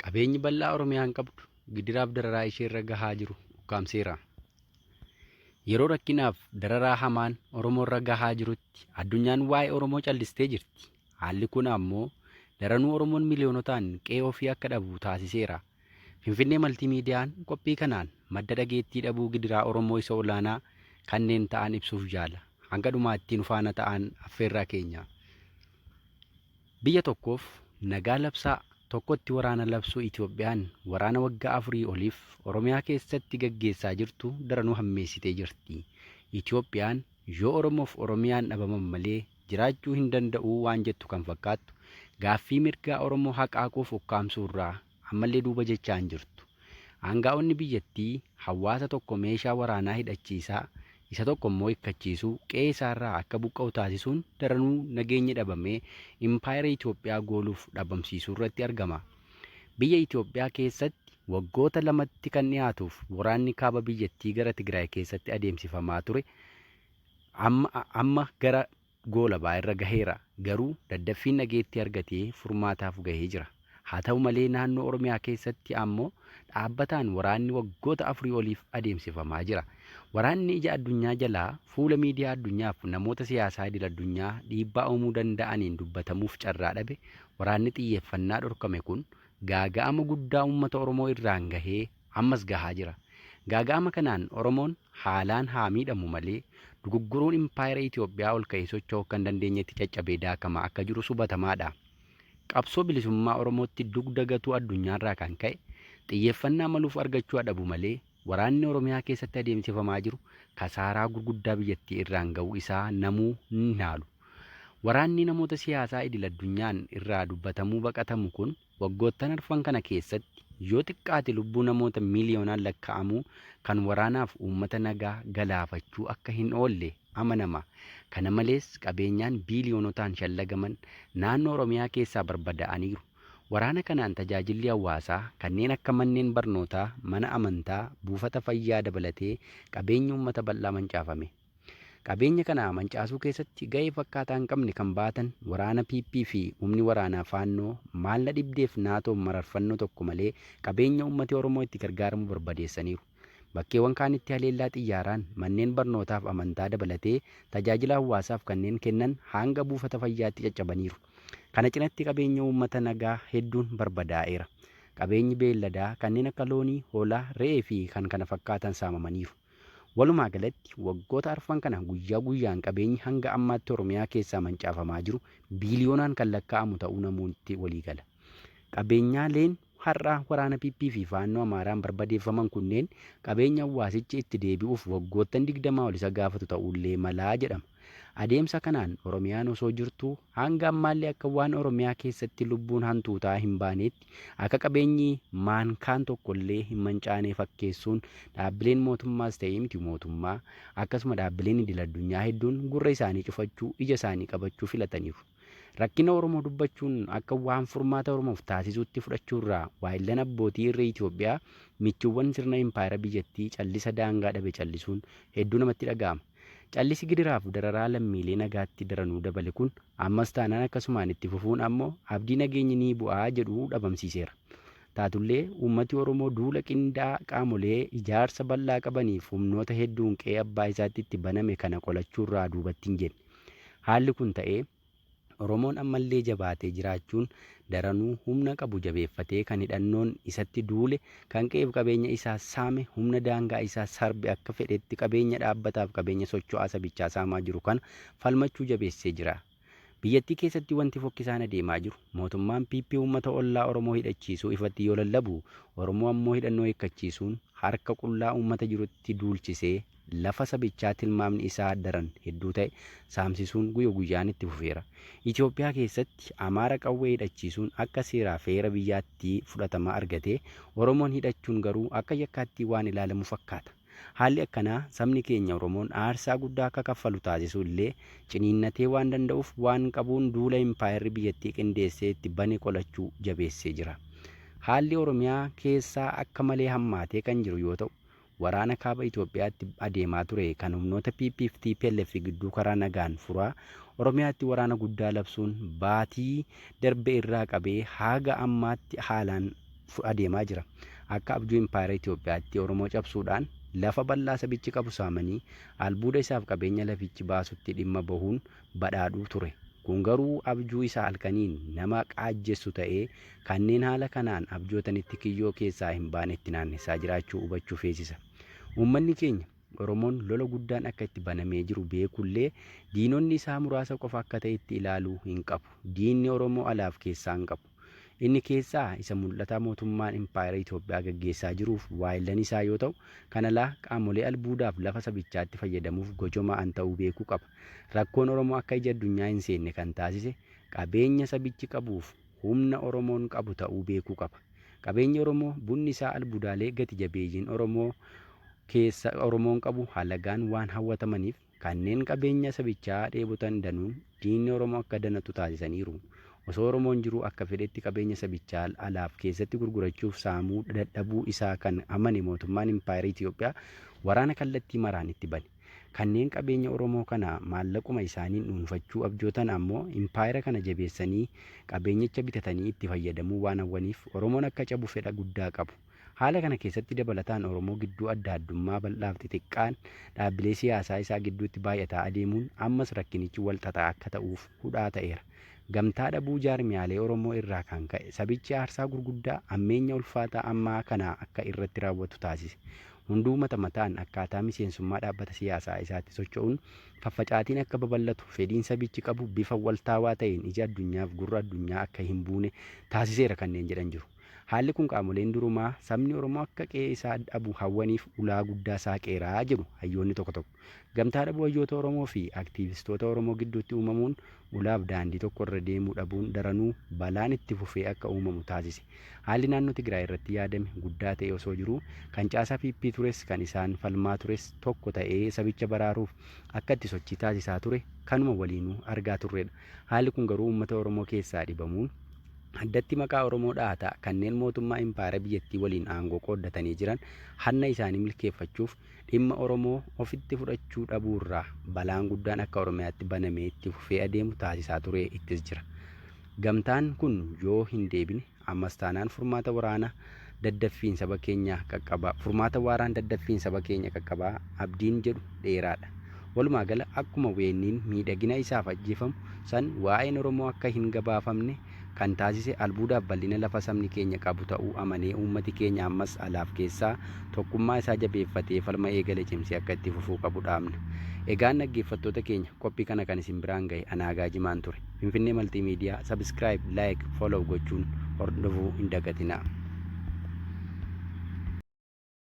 Qabeenyi bal'aa Oromiyaan qabdu gidiraaf dararaa isheerra gahaa jiru ukkaamseera. Yeroo rakkinaaf dararaa hamaan Oromoorra gahaa jirutti addunyaan waa'ee Oromoo callistee jirti. Haalli kun ammoo daranuu Oromoon miliyoonotaan qe'ee ofii akka dhabu taasiseera. Finfinnee Maltiimiidiyaan qophii kanaan madda dhageettii dhabuu gidiraa Oromoo isa olaanaa kanneen ta'an ibsuuf jaala. Hanga dhumaatti nu faana ta'an affeerraa keenya. Biyya tokkoof nagaa labsaa tokkotti waraana labsuu Itoophiyaan waraana waggaa 4 oliif Oromiyaa keessatti gaggeessaa jirtu daranuu hammeessitee jirti. Itoophiyaan yoo Oromoof Oromiyaan dhabaman malee jiraachuu hin danda'u waan jettu kan fakkaattu gaaffii mirgaa Oromoo haqaaquuf ukkaamsuurraa ammallee duuba jechaa hin jirtu. Aangaa'onni biyyattii hawaasa tokko meeshaa waraanaa hidhachiisaa isa tokko immoo hiikkachiisuu qe'ee isaarraa akka buqqa'u taasisuun daranuu nageenyi dhabamee impaayera Itoophiyaa gooluuf dhabamsiisuu irratti argama. Biyya Itoophiyaa keessatti waggoota lamatti kan dhiyaatuuf waraanni kaaba biyyattii gara Tigraay keessatti adeemsifamaa ture amma gara goolabaa irra gaheera. Garuu daddaffiin nageettii argatee furmaataaf gahee jira. Haa ta'u malee naannoo Oromiyaa keessatti ammoo dhaabbataan waraanni waggoota 4 oliif adeemsifamaa jira. Waraanni ija addunyaa jalaa fuula miidiyaa addunyaaf namoota siyaasaa idil addunyaa dhiibbaa uumuu danda'aniin dubbatamuuf carraa dhabe waraanni xiyyeeffannaa dhorkame kun gaaga'ama guddaa uummata Oromoo irraan gahee ammas gahaa jira. Gaaga'ama kanaan Oromoon haalaan haa miidhamu malee dugugguruun impaayera Itoophiyaa ol ka'ee socho'uu kan dandeenyetti caccabee daakamaa akka jiru hubatamaadha. Qabsoo bilisummaa Oromootti dugda gatuu addunyaarraa kan ka'e xiyyeeffannaa maluuf argachuu dhabu malee waraanni Oromiyaa keessatti adeemsifamaa jiru kasaaraa gurguddaa biyyattii irraan ga'uu isaa namuu ni haalu. Waraanni namoota siyaasaa idil addunyaan irraa dubbatamuu baqatamu kun waggoottan arfan kana keessatti yoo xiqqaate lubbuu namoota miiliyoonaan lakkaa'amuu kan waraanaaf uummata nagaa galaafachuu akka hin oolle amanama. Kana malees qabeenyaan biiliyoonotaan shallagaman naannoo Oromiyaa keessaa barbadaa'aniiru. Waraana kanaan tajaajilli hawaasaa kanneen akka manneen barnootaa, mana amantaa, buufata fayyaa dabalatee qabeenyi uummata bal'aa mancaafame. Qabeenya kana mancaasuu keessatti ga'ee fakkaataa hin qabne kan baatan waraana PP fi humni waraanaa faannoo maalla dhibdeef naatoon mararfannoo tokko malee qabeenya uummata Oromoo itti gargaaramu barbadeessaniiru. Bakkeewwan kaanitti haleellaa xiyyaaraan manneen barnootaaf amantaa dabalatee tajaajila hawaasaaf kanneen kennan hanga buufata fayyaatti caccabaniiru. Kana cinatti qabeenya uummata nagaa hedduun barbadaa'eera. Qabeenyi beelladaa kanneen akka loonii, hoolaa, re'ee fi kan kana fakkaatan saamamaniiru. Walumaa galatti waggoota arfan kana guyyaa guyyaan qabeenyi hanga ammaatti Oromiyaa keessaa mancaafamaa jiru biiliyoonaan kan lakkaa'amu ta'uu namoonni walii gala. Qabeenyaaleen har'a waraana PP fi faannoo Amaaraan barbadeeffaman kunneen qabeenya hawaasichi itti deebi'uuf waggoottan 20 ol isa gaafatu ta'ullee malaa jedhama. Adeemsa kanaan Oromiyaan osoo jirtuu hanga ammaallee akka waan Oromiyaa keessatti lubbuun hantuutaa hin baanetti akka qabeenyi maankaan tokkollee hin mancaane fakkeessuun dhaabbileen mootummaas ta'ee miti mootummaa akkasuma dhaabbileen idil addunyaa hedduun gurra isaanii cufachuu ija isaanii qabachuu filataniiru. Rakkina Oromoo dubbachuun akka waan furmaata Oromoof taasisuutti fudhachuurraa waayillan abbootii irree Itoophiyaa michuuwwan sirna impaayera biyyattii callisa daangaa dhabe callisuun hedduu namatti dhaga'ama. Callisi gidiraaf dararaa lammiilee nagaatti daranuu dabale kun ammas taanaan akkasumaan itti fufuun ammoo abdii nageenyi ni bu'aa jedhu dhabamsiiseera. Taatullee uummati Oromoo duula qindaa'aa qaamolee ijaarsa bal'aa qabaniif humnoota hedduun qe'ee abbaa isaatti itti baname kana qolachuurraa duubatti hin jenne. Haalli kun ta'ee Oromoon ammallee jabaatee jiraachuun daranuu humna qabu jabeeffatee kan hidhannoon isatti duule kan qe'eef qabeenya isaa saame humna daangaa isaa sarbe akka fedhetti qabeenya dhaabbataaf qabeenya socho'aa sabichaa saamaa jiru kana falmachuu jabeessee jira. Biyyattii keessatti wanti fokkisaan adeemaa jiru mootummaan PP uummata ollaa Oromoo hidhachiisuu ifatti yoo lallabu Oromoo ammoo hidhannoo hiikkachiisuun harka qullaa uummata jirutti duulchisee lafa sabichaa tilmaamni isaa daran hedduu ta'e saamsisuun guyyaan itti fufeera. Itoophiyaa keessatti Amaara qawwee hidhachiisuun akka seeraa feera biyyaatti fudhatama argatee Oromoon hidhachuun garuu akka yakkaatti waan ilaalamu fakkaata. Haalli akkanaa sabni keenya Oromoon aarsaa guddaa akka kaffalu taasisuu illee ciniinnatee waan danda'uuf waan qabuun duula impaayerri biyyattii qindeessee itti bane qolachuu jabeessee jira. Haalli Oromiyaa keessaa akka malee hammaatee kan jiru yoo ta'u waraana kaaba Itoophiyaatti adeemaa ture kan humnoota PP fi TPLF gidduu karaa nagaan furaa Oromiyaatti waraana guddaa labsuun baatii darbe irraa qabee haga ammaatti haalaan adeemaa jira. Akka abjuu impaayera Itoophiyaatti Oromoo cabsuudhaan lafa bal'aa sabichi qabu saamanii albuuda isaaf qabeenya lafichi baasutti dhimma bahuun badhaadhuu ture. Kun garuu abjuu isaa halkaniin nama qaajjessu ta'ee kanneen haala kanaan abjootanitti kiyyoo keessaa hin baanetti naannessaa jiraachuu hubachuu feesisa. Uummanni keenya Oromoon lola guddaan akka itti banamee jiru beekullee diinonni isaa muraasa qofa akka ta'etti ilaaluu hin qabu. Diinni Oromoo alaaf keessaa hin qabu. Inni keessaa isa mul'ataa mootummaan impaayera Itoophiyaa gaggeessaa jiruuf waayillan isaa yoo ta'u, kana alaa qaamolee albuudaaf lafa sabichaatti fayyadamuuf gojomaan ta'uu beekuu qaba. Rakkoon Oromoo akka ija addunyaa hin seenne kan taasise qabeenya sabichi qabuuf humna Oromoon qabu ta'uu beekuu qaba. Qabeenyi Oromoo bunni isaa albuudaalee gati jabeeyyiin Oromoon qabu halagaan waan hawwatamaniif kanneen qabeenya sabichaa dheebotan danuun diinni Oromoo akka danatu taasisaniiru. Osoo Oromoon jiru akka fedhetti qabeenya sabichaa alaaf keessatti gurgurachuuf saamuu dadhabuu isaa kan amane mootummaan impaayera Itoophiyaa waraana kallattii maraan itti bane. Kanneen qabeenya Oromoo kana maallaquma isaaniin dhuunfachuu abjootan ammoo impaayera kana jabeessanii qabeenyicha bitatanii itti fayyadamuu waan hawwaniif Oromoon akka cabu fedha guddaa qabu. Haala kana keessatti dabalataan Oromoo gidduu adda addummaa bal'aaf xixiqqaan dhaabbilee siyaasaa isaa gidduutti baay'ataa adeemuun ammas rakkinichi wal xaxaa akka ta'uuf hudhaa ta'eera. Gamtaa dhabuu jaarmiyaalee Oromoo irraa kan ka'e sabichi aarsaa gurguddaa ammeenya ulfaataa ammaa kana akka irratti raawwatu taasise. Hunduu mataan akkaataa miseensummaa dhaabbata siyaasaa isaatti socho'uun faffacaatiin akka babal'atu fedhiin sabichi qabu bifa waltaawaa ta'een ija addunyaaf gurra addunyaa akka hin buune taasiseera kanneen jedhan jiru. Haalli kun qaamoleen durumaa sabni Oromoo akka qe'ee isaa dhabu hawwaniif ulaa guddaa saaqeeraa jedhu hayyoonni tokko tokko. Gamtaa dhabuu hayyoota Oromoo fi aktiivistoota Oromoo gidduutti uumamuun ulaaf daandii tokko irra deemuu dhabuun daranuu balaan itti fufee akka uumamu taasise. Haalli naannoo Tigraay irratti yaadame guddaa ta'e osoo jiruu kan caasaa PP tures kan isaan falmaa tures tokko ta'ee sabicha baraaruuf akka itti sochii taasisaa ture kanuma waliinuu argaa turredha. Haalli kun garuu uummata Oromoo keessaa dhibamuun addatti maqaa Oromoo dhaataa kanneen mootummaa impaayera biyyattii waliin aangoo qooddatanii jiran hanna isaanii milkeeffachuuf dhimma Oromoo ofitti fudhachuu dhabuurraa balaan guddaan akka Oromiyaatti banamee itti fufee adeemu taasisaa ture ittis jira. Gamtaan kun yoo hin deebine ammas taanaan furmaata waraanaa daddaffiin saba keenya qaqqabaa abdiin jedhu dheeraadha. Walumaa gala akkuma weenniin miidhagina isaaf ajjeefamu san waa'een Oromoo akka hin gabaafamne kan taasise albuudaaf bal'ina lafa sabni keenya qabu ta'uu amanee uummati keenya ammas alaaf keessaa tokkummaa isaa jabeeffatee falma eegale cimsee akka itti fufuu qabu dhaamna. Egaan dhaggeeffattoota keenya qophii kana kan isin biraan gahe Anaagaa Jimaan ture. Finfinnee Maltiimiidiyaa sabiskiraayib, laayik, foolow gochuun hordofuu hin dagatinaa.